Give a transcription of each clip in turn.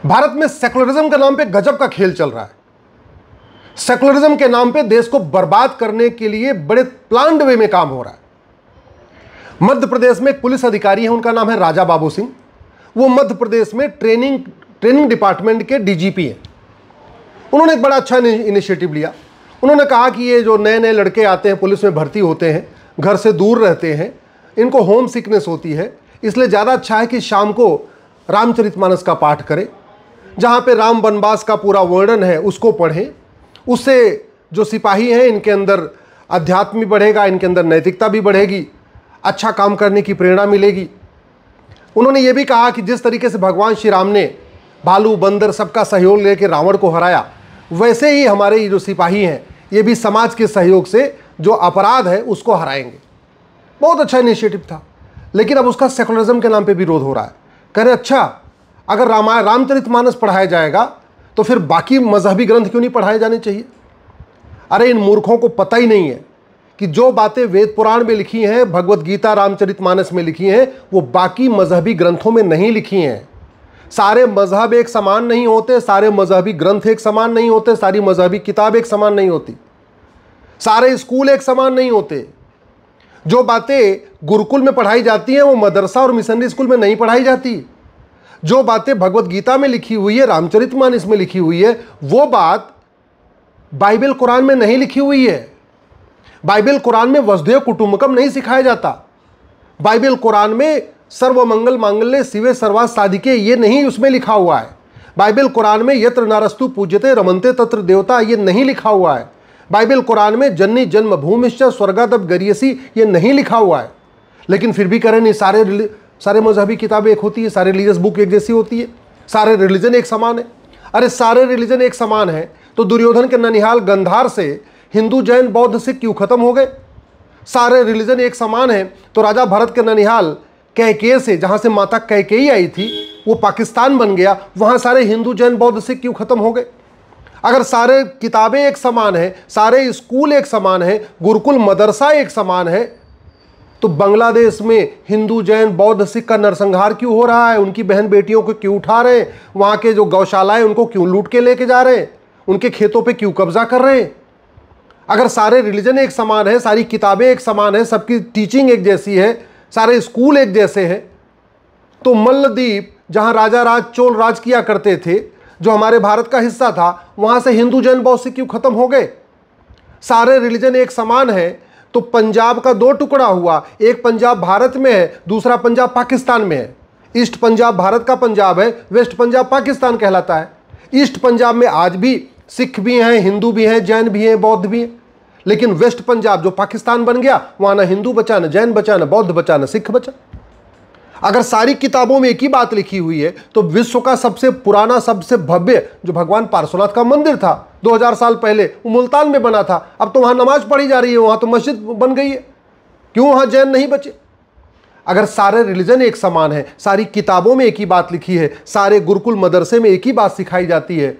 भारत में सेकुलरिज्म के नाम पे गजब का खेल चल रहा है। सेकुलरिज्म के नाम पे देश को बर्बाद करने के लिए बड़े प्लान्ड वे में काम हो रहा है। मध्य प्रदेश में एक पुलिस अधिकारी है, उनका नाम है राजा बाबू सिंह। वो मध्य प्रदेश में ट्रेनिंग डिपार्टमेंट के डीजीपी हैं। उन्होंने एक बड़ा अच्छा इनिशिएटिव लिया। उन्होंने कहा कि ये जो नए नए लड़के आते हैं, पुलिस में भर्ती होते हैं, घर से दूर रहते हैं, इनको होम सिकनेस होती है, इसलिए ज़्यादा अच्छा है कि शाम को रामचरितमानस का पाठ करें, जहाँ पे राम वनवास का पूरा वर्णन है उसको पढ़ें। उससे जो सिपाही हैं इनके अंदर अध्यात्म भी बढ़ेगा, इनके अंदर नैतिकता भी बढ़ेगी, अच्छा काम करने की प्रेरणा मिलेगी। उन्होंने ये भी कहा कि जिस तरीके से भगवान श्री राम ने भालू बंदर सबका सहयोग लेकर रावण को हराया, वैसे ही हमारे ये जो सिपाही हैं ये भी समाज के सहयोग से जो अपराध है उसको हराएंगे। बहुत अच्छा इनिशिएटिव था, लेकिन अब उसका सेकुलरिज्म के नाम पे विरोध हो रहा है। कह रहे अच्छा, अगर रामचरितमानस पढ़ाया जाएगा तो फिर बाकी मजहबी ग्रंथ क्यों नहीं पढ़ाए जाने चाहिए? अरे इन मूर्खों को पता ही नहीं है कि जो बातें वेद पुराण में लिखी हैं, भगवत गीता रामचरितमानस में लिखी हैं, वो बाकी मजहबी ग्रंथों में नहीं लिखी हैं। सारे मजहब एक समान नहीं होते, सारे मजहबी ग्रंथ एक समान नहीं होते, सारी मजहबी किताब एक समान नहीं होती, सारे स्कूल एक समान नहीं होते। जो बातें गुरुकुल में पढ़ाई जाती हैं वो मदरसा और मिशनरी स्कूल में नहीं पढ़ाई जाती। जो बातें भगवत गीता में लिखी हुई है, रामचरितमानस में लिखी हुई है, वो बात बाइबल कुरान में नहीं लिखी हुई है। बाइबल कुरान में वसुधैव कुटुंबकम नहीं सिखाया जाता। बाइबल कुरान में सर्वमंगल मांगल्ये शिवे सर्वार्थ साधिके ये नहीं उसमें लिखा हुआ है। बाइबल कुरान में यत्र नारस्तु पूज्यते रमन्ते तत्र देवता ये नहीं लिखा हुआ है। बाइबल कुरान में जन्नी जन्म भूमिश्च स्वर्गादप गरियसी ये नहीं लिखा हुआ है। लेकिन फिर भी करें नहीं, सारे मजहबी किताबें एक होती है, सारे रिलीजियस बुक एक जैसी होती है, सारे रिलीजन एक समान है। अरे सारे रिलीजन एक समान है तो दुर्योधन के ननिहाल गंधार से हिंदू जैन बौद्ध सिख क्यों खत्म हो गए? सारे रिलीजन एक समान है तो राजा भरत के ननिहाल कैकेय से, जहां से माता कैकेयी आई थी, वो पाकिस्तान बन गया, वहां सारे हिंदू जैन बौद्ध सिख क्यों खत्म हो गए? अगर सारे किताबें एक समान है, सारे स्कूल एक समान है, गुरुकुल मदरसा एक समान है, तो बांग्लादेश में हिंदू जैन बौद्ध सिख का नरसंहार क्यों हो रहा है? उनकी बहन बेटियों को क्यों उठा रहे हैं? वहां के जो गौशालाएं उनको क्यों लूट के लेके जा रहे हैं? उनके खेतों पे क्यों कब्जा कर रहे हैं? अगर सारे रिलीजन एक समान है, सारी किताबें एक समान है, सबकी टीचिंग एक जैसी है, सारे स्कूल एक जैसे हैं, तो मल्लद्वीप जहां राजा राज चोल राज किया करते थे, जो हमारे भारत का हिस्सा था, वहां से हिंदू जैन बौद्ध सिख क्यों खत्म हो गए? सारे रिलीजन एक समान है तो पंजाब का दो टुकड़ा हुआ, एक पंजाब भारत में है, दूसरा पंजाब पाकिस्तान में है। ईस्ट पंजाब भारत का पंजाब है, वेस्ट पंजाब पाकिस्तान कहलाता है। ईस्ट पंजाब में आज भी सिख भी हैं, हिंदू भी हैं, जैन भी हैं, बौद्ध भी हैं, लेकिन वेस्ट पंजाब जो पाकिस्तान बन गया, वहां ना हिंदू बचा, न जैन बचा, न बौद्ध बचा, न सिख बचा। अगर सारी किताबों में एक ही बात लिखी हुई है तो विश्व का सबसे पुराना, सबसे भव्य जो भगवान पार्श्वनाथ का मंदिर था 2000 साल पहले, वो मुल्तान में बना था, अब तो वहां नमाज पढ़ी जा रही है, वहां तो मस्जिद बन गई है, क्यों वहां जैन नहीं बचे? अगर सारे रिलीजन एक समान है, सारी किताबों में एक ही बात लिखी है, सारे गुरुकुल मदरसे में एक ही बात सिखाई जाती है,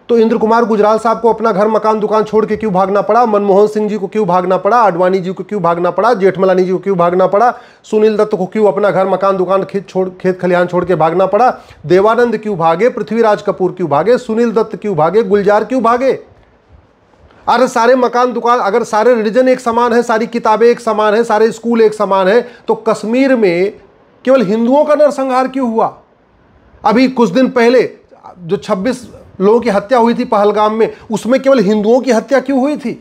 तो इंद्र कुमार गुजराल साहब को अपना घर मकान दुकान छोड़ के क्यों भागना पड़ा? मनमोहन सिंह जी को क्यों भागना पड़ा? आडवाणी जी को क्यों भागना पड़ा? जेठमलानी जी को क्यों भागना पड़ा? सुनील दत्त को क्यों अपना घर मकान दुकान खेत खलिहान छोड़ के भागना पड़ा? देवानंद क्यों भागे? पृथ्वीराज कपूर क्यों भागे? सुनील दत्त क्यों भागे? गुलजार क्यों भागे? अरे सारे मकान दुकान, अगर सारे रिलीजन एक समान है, सारी किताबें एक समान है, सारे स्कूल एक समान है, तो कश्मीर में केवल हिंदुओं का नरसंहार क्यों हुआ? अभी कुछ दिन पहले जो 26 लोगों की हत्या हुई थी पहलगाम में, उसमें केवल हिंदुओं की हत्या क्यों हुई थी?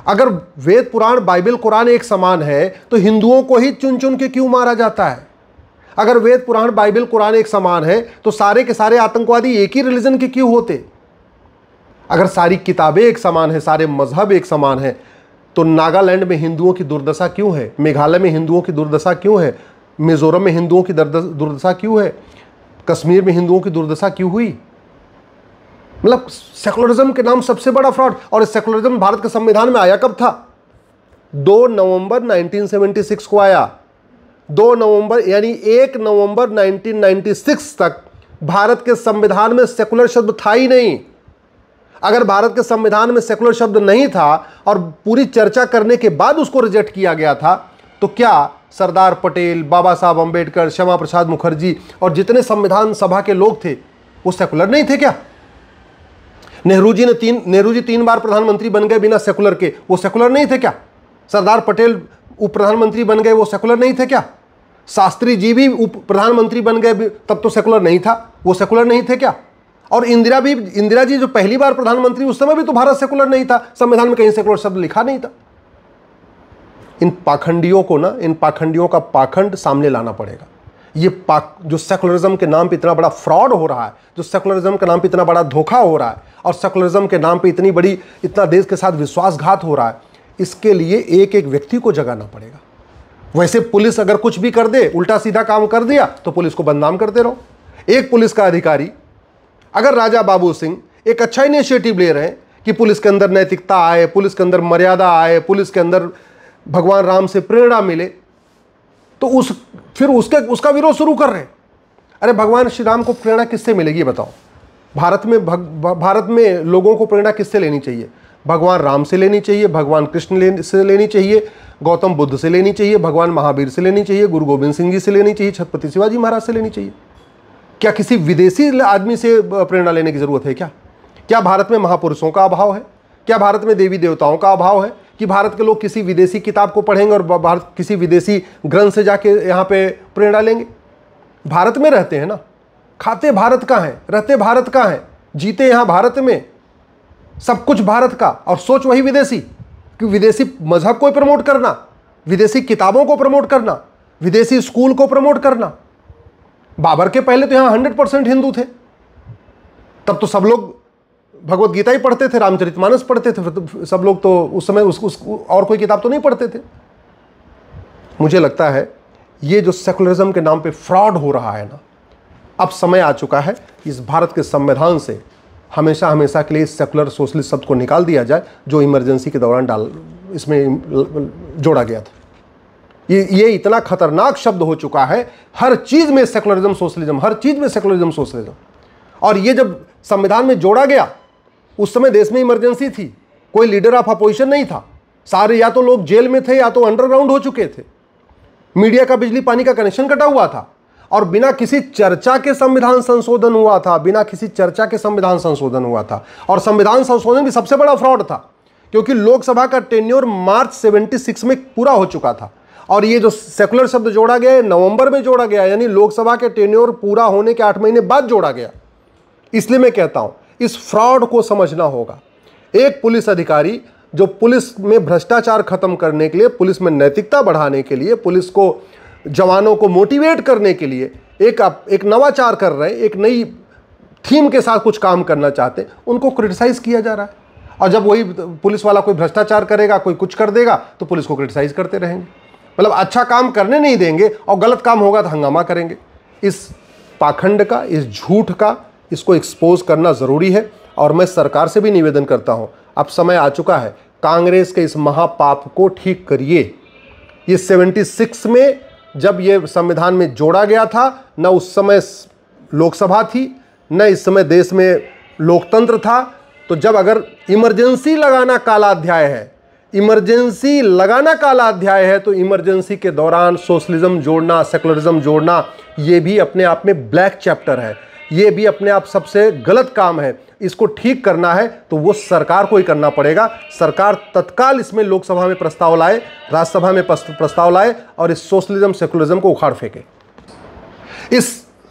अगर वेद पुराण बाइबल कुरान एक समान है तो हिंदुओं को ही चुन चुन के क्यों मारा जाता है? अगर वेद पुराण बाइबल कुरान एक समान है तो सारे के सारे आतंकवादी एक ही रिलीजन के क्यों होते? अगर सारी किताबें एक समान है, सारे मजहब एक समान है, तो नागालैंड में हिंदुओं की दुर्दशा क्यों है? मेघालय में हिंदुओं की दुर्दशा क्यों है? मिजोरम में हिंदुओं की दुर्दशा क्यों है? कश्मीर में हिंदुओं की दुर्दशा क्यों हुई? मतलब सेकुलरिज्म के नाम सबसे बड़ा फ्रॉड। और इस सेकुलरिज्म भारत के संविधान में आया कब था? 2 नवंबर 1976 को आया। 2 नवंबर यानी 1 नवंबर 1996 तक भारत के संविधान में सेकुलर शब्द था ही नहीं। अगर भारत के संविधान में सेकुलर शब्द नहीं था और पूरी चर्चा करने के बाद उसको रिजेक्ट किया गया था, तो क्या सरदार पटेल, बाबा साहब अम्बेडकर, श्यामा प्रसाद मुखर्जी और जितने संविधान सभा के लोग थे, वो सेकुलर नहीं थे क्या? नेहरू जी 3 बार प्रधानमंत्री बन गए बिना सेकुलर के, वो सेकुलर नहीं थे क्या? सरदार पटेल उप प्रधानमंत्री बन गए, वो सेकुलर नहीं थे क्या? शास्त्री जी भी उप प्रधानमंत्री बन गए, तब तो सेकुलर नहीं था, वो सेकुलर नहीं थे क्या? और इंदिरा जी जो पहली बार प्रधानमंत्री, उस समय भी तो भारत सेकुलर नहीं था, संविधान में कहीं सेकुलर शब्द लिखा नहीं था। इन पाखंडियों को ना, इन पाखंडियों का पाखंड सामने लाना पड़ेगा। ये जो सेकुलरिज्म के नाम पे इतना बड़ा फ्रॉड हो रहा है, जो सेकुलरिज्म के नाम पे इतना बड़ा धोखा हो रहा है, और सेकुलरिज्म के नाम पे इतना देश के साथ विश्वासघात हो रहा है, इसके लिए एक एक व्यक्ति को जगाना पड़ेगा। वैसे पुलिस अगर कुछ भी कर दे, उल्टा सीधा काम कर दिया, तो पुलिस को बदनाम करते रहो। एक पुलिस का अधिकारी, अगर राजा बाबू सिंह एक अच्छा इनिशिएटिव ले रहे हैं कि पुलिस के अंदर नैतिकता आए, पुलिस के अंदर मर्यादा आए, पुलिस के अंदर भगवान राम से प्रेरणा मिले, तो फिर उसका विरोध शुरू कर रहे हैं। अरे भगवान श्री राम को प्रेरणा किससे मिलेगी बताओ? भारत में लोगों को प्रेरणा किससे लेनी चाहिए? भगवान राम से लेनी चाहिए, भगवान कृष्ण से लेनी चाहिए, गौतम बुद्ध से लेनी चाहिए, भगवान महावीर से लेनी चाहिए, गुरु गोविंद सिंह जी से लेनी चाहिए, छत्रपति शिवाजी महाराज से लेनी चाहिए। क्या किसी विदेशी आदमी से प्रेरणा लेने की जरूरत है क्या? क्या भारत में महापुरुषों का अभाव है? क्या भारत में देवी देवताओं का अभाव है कि भारत के लोग किसी विदेशी किताब को पढ़ेंगे और भारत किसी विदेशी ग्रंथ से जाके यहाँ पे प्रेरणा लेंगे? भारत में रहते हैं ना, खाते भारत का है, रहते भारत का है, जीते यहाँ भारत में, सब कुछ भारत का, और सोच वही विदेशी। कि विदेशी मजहब को प्रमोट करना, विदेशी किताबों को प्रमोट करना, विदेशी स्कूल को प्रमोट करना। बाबर के पहले तो यहाँ 100% हिंदू थे, तब तो सब लोग भगवत गीता ही पढ़ते थे, रामचरितमानस पढ़ते थे, सब लोग तो उस समय और कोई किताब तो नहीं पढ़ते थे। मुझे लगता है ये जो सेकुलरिज्म के नाम पे फ्रॉड हो रहा है ना, अब समय आ चुका है इस भारत के संविधान से हमेशा हमेशा के लिए सेकुलर सोशलिस्ट शब्द को निकाल दिया जाए, जो इमरजेंसी के दौरान इसमें जोड़ा गया था। ये इतना खतरनाक शब्द हो चुका है, हर चीज में सेकुलरिज्म सोशलिज्म, हर चीज में सेकुलरिज्म सोशलिज्म। और ये जब संविधान में जोड़ा गया, उस समय देश में इमरजेंसी थी, कोई लीडर ऑफ अपोजिशन नहीं था, सारे या तो लोग जेल में थे या तो अंडरग्राउंड हो चुके थे, मीडिया का बिजली पानी का कनेक्शन कटा हुआ था, और बिना किसी चर्चा के संविधान संशोधन हुआ था, बिना किसी चर्चा के संविधान संशोधन हुआ था। और संविधान संशोधन भी सबसे बड़ा फ्रॉड था, क्योंकि लोकसभा का टेन्योर मार्च 76 में पूरा हो चुका था, और ये जो सेकुलर शब्द जोड़ा गया है नवंबर में जोड़ा गया, यानी लोकसभा के टेन्योर पूरा होने के 8 महीने बाद जोड़ा गया। इसलिए मैं कहता हूं इस फ्रॉड को समझना होगा। एक पुलिस अधिकारी जो पुलिस में भ्रष्टाचार खत्म करने के लिए, पुलिस में नैतिकता बढ़ाने के लिए, पुलिस को, जवानों को मोटिवेट करने के लिए एक नवाचार कर रहे हैं, एक नई थीम के साथ कुछ काम करना चाहते हैं, उनको क्रिटिसाइज किया जा रहा है। और जब वही पुलिस वाला कोई भ्रष्टाचार करेगा, कोई कुछ कर देगा, तो पुलिस को क्रिटिसाइज करते रहेंगे। मतलब अच्छा काम करने नहीं देंगे, और गलत काम होगा तो हंगामा करेंगे। इस पाखंड का, इस झूठ का, इसको एक्सपोज करना ज़रूरी है। और मैं सरकार से भी निवेदन करता हूं, अब समय आ चुका है, कांग्रेस के इस महापाप को ठीक करिए। ये 76 में जब ये संविधान में जोड़ा गया था, न उस समय लोकसभा थी, न इस समय देश में लोकतंत्र था। तो जब अगर इमरजेंसी लगाना काला अध्याय है, इमरजेंसी लगाना काला अध्याय है, तो इमरजेंसी के दौरान सोशलिज्म जोड़ना, सेकुलरिज्म जोड़ना, ये भी अपने आप में ब्लैक चैप्टर है, ये भी अपने आप सबसे गलत काम है। इसको ठीक करना है तो वो सरकार को ही करना पड़ेगा। सरकार तत्काल इसमें लोकसभा में प्रस्ताव लाए, राज्यसभा में प्रस्ताव लाए, और इस सोशलिज्म सेकुलरिज्म को उखाड़ फेंके। इस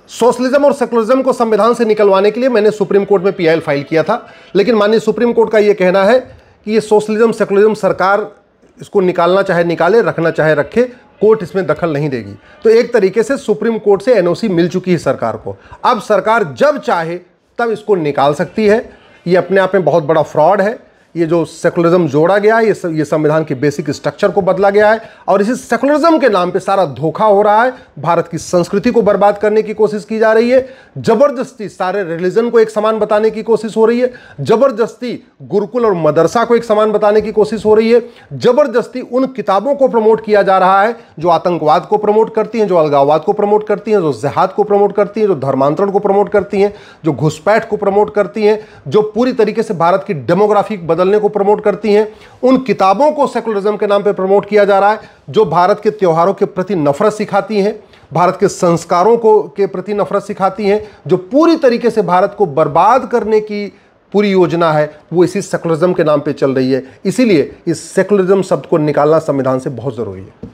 सोशलिज्म और सेकुलरिज्म को संविधान से निकलवाने के लिए मैंने सुप्रीम कोर्ट में पीआईएल फाइल किया था, लेकिन माननीय सुप्रीम कोर्ट का ये कहना है कि ये सोशलिज्म सेकुलरिज्म सरकार इसको निकालना चाहे निकाले, रखना चाहे रखे, कोर्ट इसमें दखल नहीं देगी। तो एक तरीके से सुप्रीम कोर्ट से एनओसी मिल चुकी है सरकार को। अब सरकार जब चाहे तब इसको निकाल सकती है। ये अपने आप में बहुत बड़ा फ्रॉड है। ये जो सेकुलरिज्म जोड़ा गया है, ये संविधान के बेसिक स्ट्रक्चर को बदला गया है, और इसी सेकुलरिज्म के नाम पे सारा धोखा हो रहा है। भारत की संस्कृति को बर्बाद करने की कोशिश की जा रही है। जबरदस्ती सारे रिलीजन को एक समान बताने की कोशिश हो रही है। जबरदस्ती गुरुकुल और मदरसा को एक समान बताने की कोशिश हो रही है। जबरदस्ती उन किताबों को प्रमोट किया जा रहा है जो आतंकवाद को प्रमोट करती हैं, जो अलगाववाद को प्रमोट करती हैं, जो जिहाद को प्रमोट करती हैं, जो धर्मांतरण को प्रमोट करती हैं, जो घुसपैठ को प्रमोट करती हैं, जो पूरी तरीके से भारत की डेमोग्राफी को प्रमोट करती हैं। उन किताबों को सेकुलरिज्म के नाम पे प्रमोट किया जा रहा है जो भारत के त्योहारों के प्रति नफरत सिखाती हैं, भारत के संस्कारों को के प्रति नफरत सिखाती हैं, जो पूरी तरीके से भारत को बर्बाद करने की पूरी योजना है वो इसी सेकुलरिज्म के नाम पे चल रही है। इसीलिए इस सेकुलरिज्म शब्द को निकालना संविधान से बहुत जरूरी है।